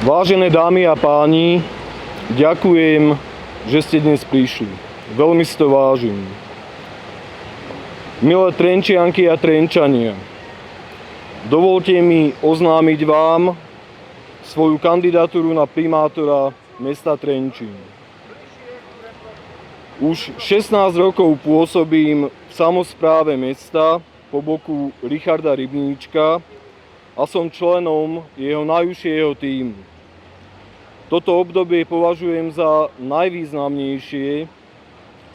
Vážené dámy a páni, ďakujem, že ste dnes prišli. Veľmi si to vážim. Milé Trenčianky a Trenčania, dovolte mi oznámiť vám svoju kandidatúru na primátora mesta Trenčín. Už 16 rokov pôsobím v samospráve mesta po boku Richarda Rybníčka a som členom jeho najúžšieho tímu. Toto obdobie považujem za najvýznamnejšie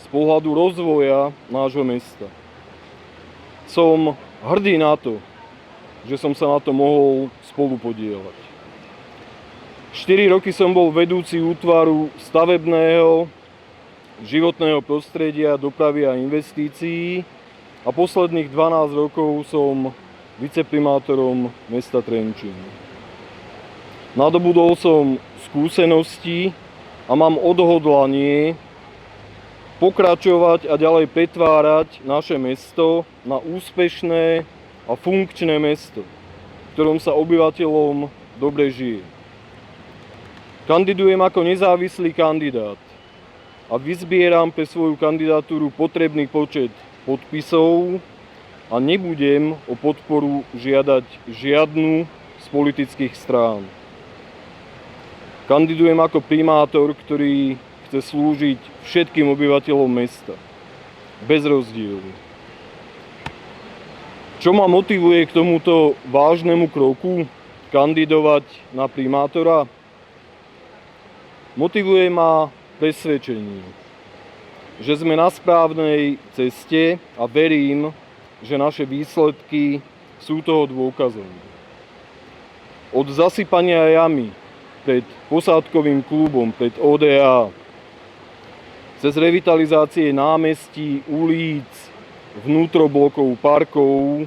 z pohľadu rozvoja nášho mesta. Som hrdý na to, že som sa na to mohol spolupodieľať. 4 roky som bol vedúci útvaru stavebného, životného prostredia, dopravy a investícií a posledných 12 rokov som viceprimátorom mesta Trenčín. Nadobudol som skúsenosti a mám odhodlanie pokračovať a ďalej pretvárať naše mesto na úspešné a funkčné mesto, v ktorom sa obyvateľom dobre žije. Kandidujem ako nezávislý kandidát a vyzbieram pre svoju kandidatúru potrebný počet podpisov a nebudem o podporu žiadať žiadnu z politických strán. Kandidujem ako primátor, ktorý chce slúžiť všetkým obyvateľom mesta, bez rozdielu. Čo ma motivuje k tomuto vážnemu kroku, kandidovať na primátora? Motivuje ma presvedčenie, že sme na správnej ceste a verím, že naše výsledky sú toho dôkazom. Od zasypania jamy pred posádkovým klubom, pred ODA, cez revitalizácie námestí, ulic, vnútroblokov, parkov,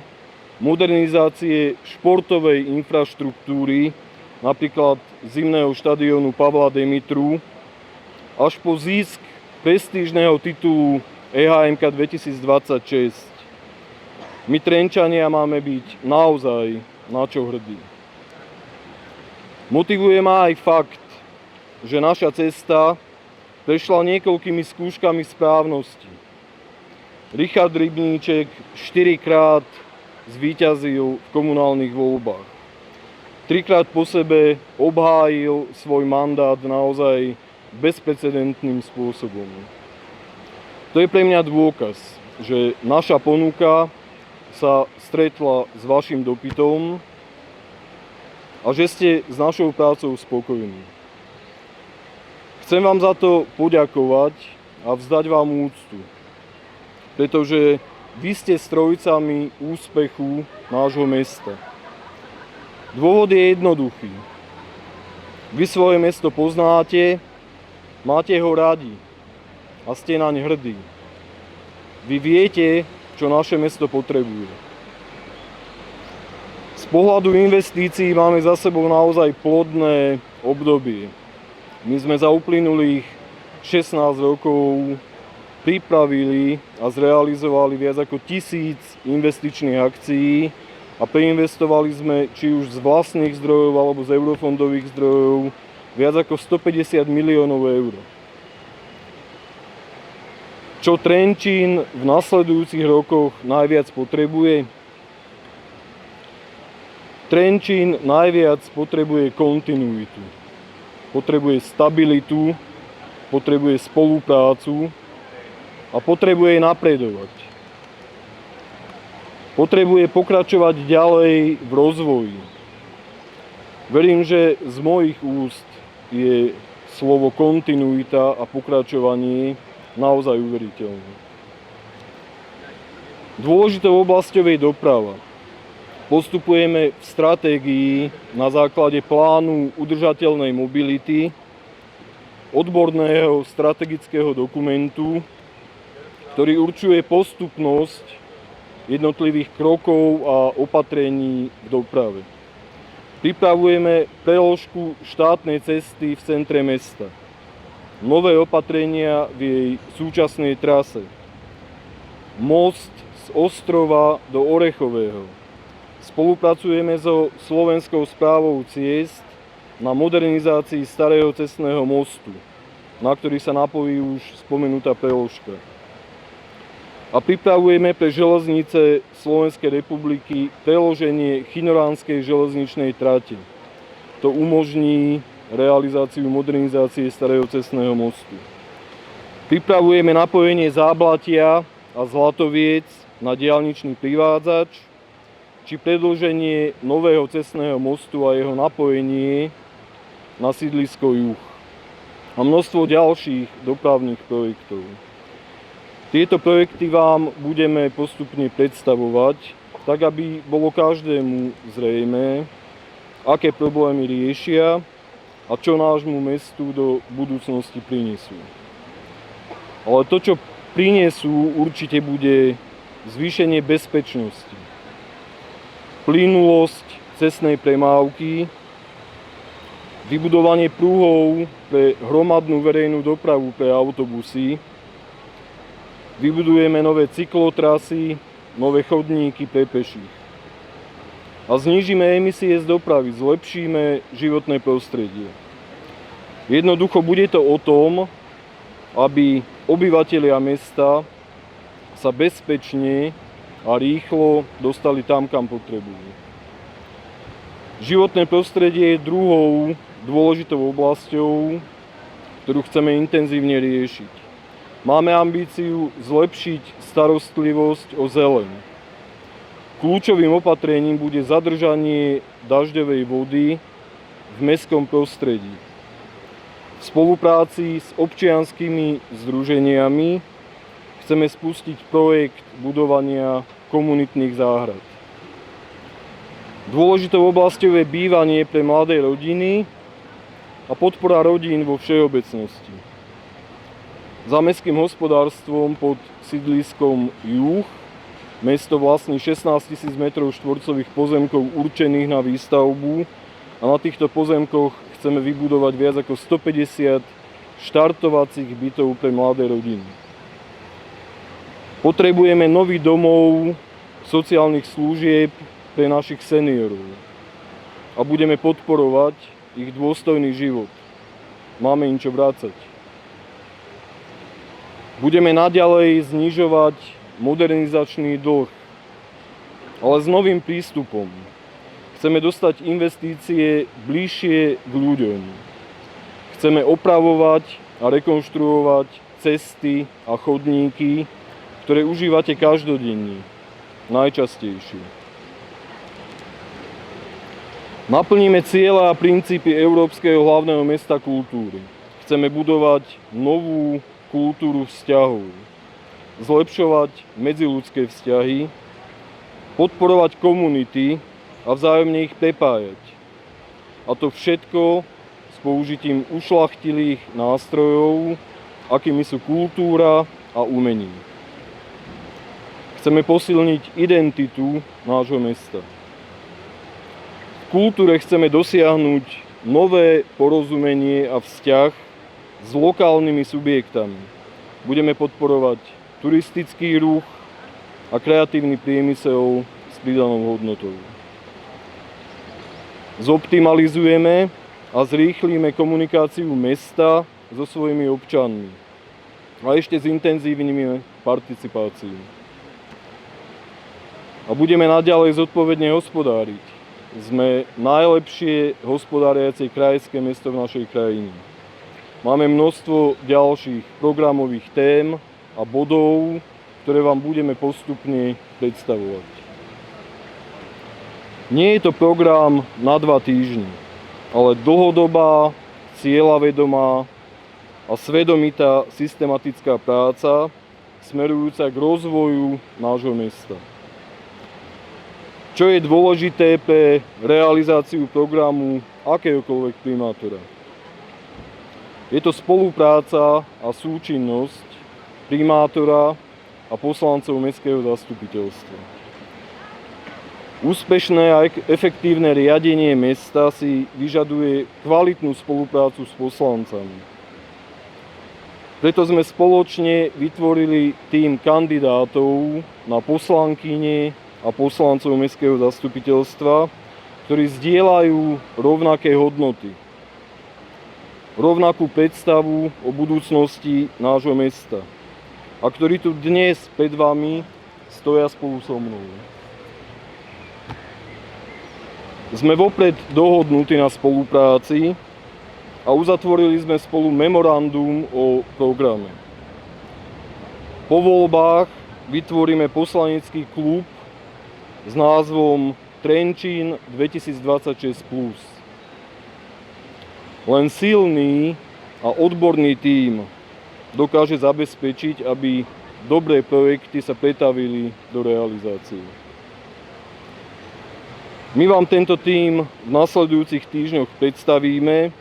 modernizácie športovej infraštruktúry, napríklad zimného štadiónu Pavla Demitru, až po zisk prestížneho titulu EHMK 2026. My Trenčania máme byť naozaj na čo hrdí. Motivuje ma aj fakt, že naša cesta prešla niekoľkými skúškami správnosti. Richard Rybníček 4-krát zvíťazil v komunálnych voľbách. 3-krát po sebe obhájil svoj mandát naozaj bezprecedentným spôsobom. To je pre mňa dôkaz, že naša ponuka sa stretla s vašim dopytom a že ste s našou prácou spokojní. Chcem vám za to poďakovať a vzdať vám úctu, pretože vy ste strojcami úspechu nášho mesta. Dôvod je jednoduchý. Vy svoje mesto poznáte, máte ho radi a ste naň hrdí. Vy viete, čo naše mesto potrebuje. Z pohľadu investícií máme za sebou naozaj plodné obdobie. My sme za uplynulých 16 rokov pripravili a zrealizovali viac ako 1000 investičných akcií a preinvestovali sme či už z vlastných zdrojov alebo z eurofondových zdrojov viac ako 150 miliónov eur. Čo Trenčín v nasledujúcich rokoch najviac potrebuje? Trenčín najviac potrebuje kontinuitu, potrebuje stabilitu, potrebuje spoluprácu a potrebuje napredovať. Potrebuje pokračovať ďalej v rozvoji. Verím, že z mojich úst je slovo kontinuita a pokračovanie naozaj uveriteľné. Dôležitou oblasťou je doprava. Postupujeme v stratégii na základe plánu udržateľnej mobility, odborného strategického dokumentu, ktorý určuje postupnosť jednotlivých krokov a opatrení v doprave. Pripravujeme preložku štátnej cesty v centre mesta. Nové opatrenia v jej súčasnej trase. Most z Ostrova do Orechového. Spolupracujeme so Slovenskou správou ciest na modernizácii starého cestného mostu, na ktorý sa napojí už spomenutá preložka. A pripravujeme pre železnice Slovenskej republiky preloženie Chynoránskej železničnej trate. To umožní realizáciu modernizácie starého cestného mostu. Pripravujeme napojenie Záblatia a Zlatoviec na diaľničný privádzač, či predĺženie nového cestného mostu a jeho napojenie na sídlisko Juh. A množstvo ďalších dopravných projektov. Tieto projekty vám budeme postupne predstavovať, tak aby bolo každému zrejmé, aké problémy riešia a čo nášmu mestu do budúcnosti prinesú. Ale to, čo prinesú, určite bude zvýšenie bezpečnosti, plynulosť cestnej premávky, vybudovanie pruhov pre hromadnú verejnú dopravu pre autobusy, vybudujeme nové cyklotrasy, nové chodníky pre peších. A znížime emisie z dopravy, zlepšíme životné prostredie. Jednoducho bude to o tom, aby obyvatelia mesta sa bezpečne a rýchlo dostali tam, kam potrebujú. Životné prostredie je druhou dôležitou oblasťou, ktorú chceme intenzívne riešiť. Máme ambíciu zlepšiť starostlivosť o zeleň. Kľúčovým opatrením bude zadržanie dažďovej vody v mestskom prostredí. V spolupráci s občianskymi združeniami chceme spustiť projekt budovania komunitných záhrad. Dôležitou oblasťou je bývanie pre mladé rodiny a podpora rodín vo všeobecnosti. Za mestským hospodárstvom pod sídliskom Juh mesto vlastní 16 000 m2 pozemkov určených na výstavbu a na týchto pozemkoch chceme vybudovať viac ako 150 štartovacích bytov pre mladé rodiny. Potrebujeme nový domov sociálnych služieb pre našich seniorov a budeme podporovať ich dôstojný život. Máme im čo vrácať. Budeme naďalej znižovať modernizačný dlh, ale s novým prístupom. Chceme dostať investície bližšie k ľuďom. Chceme opravovať a rekonštruovať cesty a chodníky, ktoré užívate každodenne, najčastejšie. Naplníme ciele a princípy Európskeho hlavného mesta kultúry. Chceme budovať novú kultúru vzťahov, zlepšovať medziľudské vzťahy, podporovať komunity a vzájomne ich prepájať. A to všetko s použitím ušľachtilých nástrojov, akými sú kultúra a umenie. Chceme posilniť identitu nášho mesta. V kultúre chceme dosiahnuť nové porozumenie a vzťah s lokálnymi subjektami. Budeme podporovať turistický ruch a kreatívny priemysel s pridanou hodnotou. Zoptimalizujeme a zrýchlíme komunikáciu mesta so svojimi občanmi a ešte zintenzívnime participáciu. A budeme naďalej zodpovedne hospodáriť. Sme najlepšie hospodáriace krajské mesto v našej krajine. Máme množstvo ďalších programových tém a bodov, ktoré vám budeme postupne predstavovať. Nie je to program na 2 týždne, ale dlhodobá, cieľavedomá a svedomitá systematická práca smerujúca k rozvoju nášho mesta. Čo je dôležité pre realizáciu programu akéhokoľvek primátora? Je to spolupráca a súčinnosť primátora a poslancov mestského zastupiteľstva. Úspešné a efektívne riadenie mesta si vyžaduje kvalitnú spoluprácu s poslancami. Preto sme spoločne vytvorili tím kandidátov na poslankyne a poslancov mestského zastupiteľstva, ktorí zdieľajú rovnaké hodnoty rovnakú predstavu o budúcnosti nášho mesta a ktorí tu dnes pred vami stoja spolu so mnou. Sme vopred dohodnutí na spolupráci a uzatvorili sme spolu memorandum o programe. Po voľbách vytvoríme poslanecký klub s názvom Trenčín 2026+. Len silný a odborný tím dokáže zabezpečiť, aby dobré projekty sa pretavili do realizácie. My vám tento tím v nasledujúcich týždňoch predstavíme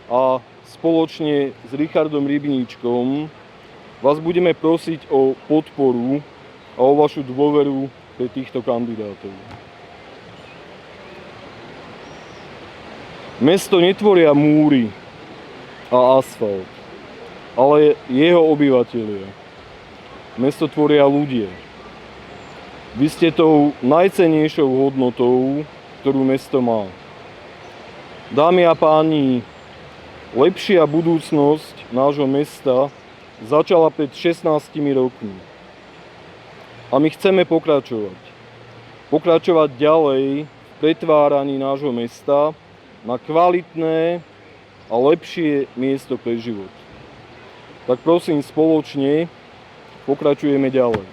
a spoločne s Richardom Rybníčkom vás budeme prosiť o podporu a o vašu dôveru pre týchto kandidátov. Mesto netvoria múry a asfalt, ale jeho obyvatelia. Mesto tvoria ľudia. Vy ste tou najcennejšou hodnotou, ktorú mesto má. Dámy a páni, lepšia budúcnosť nášho mesta začala pred 16 rokmi. A my chceme pokračovať. Pokračovať ďalej v pretváraní nášho mesta na kvalitné a lepšie miesto pre život. Tak prosím, spoločne pokračujeme ďalej.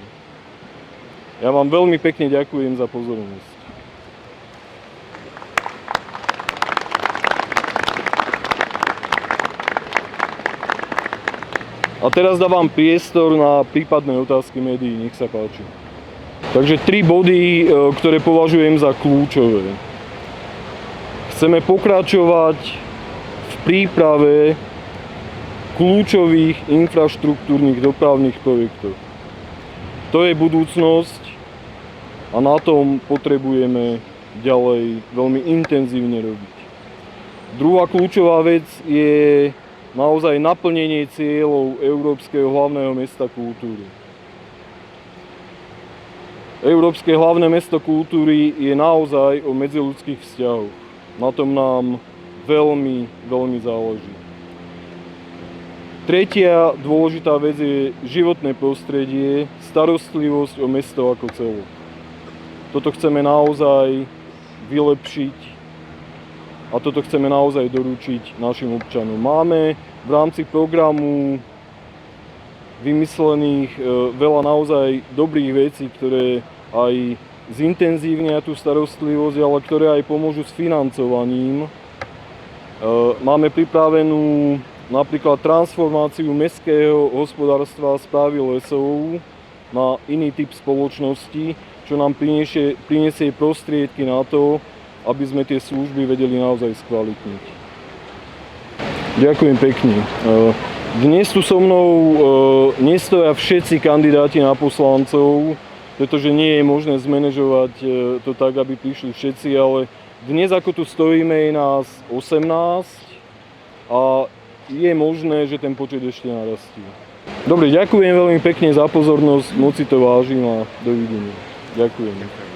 Ja vám veľmi pekne ďakujem za pozornosť. A teraz dávam priestor na prípadné otázky médií, nech sa páči. Takže 3 body, ktoré považujem za kľúčové. Chceme pokračovať v príprave kľúčových infraštruktúrnych dopravných projektov. To je budúcnosť a na tom potrebujeme ďalej veľmi intenzívne robiť. Druhá kľúčová vec je naozaj naplnenie cieľov Európskeho hlavného mesta kultúry. Európske hlavné mesto kultúry je naozaj o medziľudských vzťahoch. Na tom nám veľmi, veľmi záleží. Tretia dôležitá vec je životné prostredie, starostlivosť o mesto ako celok. Toto chceme naozaj vylepšiť a toto chceme naozaj doručiť našim občanom. Máme v rámci programu vymyslených veľa naozaj dobrých vecí, ktoré aj zintenzívnia tú starostlivosť, ale ktoré aj pomôžu s financovaním. Máme pripravenú napríklad transformáciu mestského hospodárstva a správy lesov na iný typ spoločnosti, čo nám prinesie prostriedky na to, aby sme tie služby vedeli naozaj skvalitniť. Ďakujem pekne. Dnes tu so mnou nestoja všetci kandidáti na poslancov, pretože nie je možné zmanéžovať to tak, aby prišli všetci, ale dnes ako tu stojíme je nás 18 a je možné, že ten počet ešte narastie. Dobre, ďakujem veľmi pekne za pozornosť, moc si to vážim a dovidenia. Ďakujem.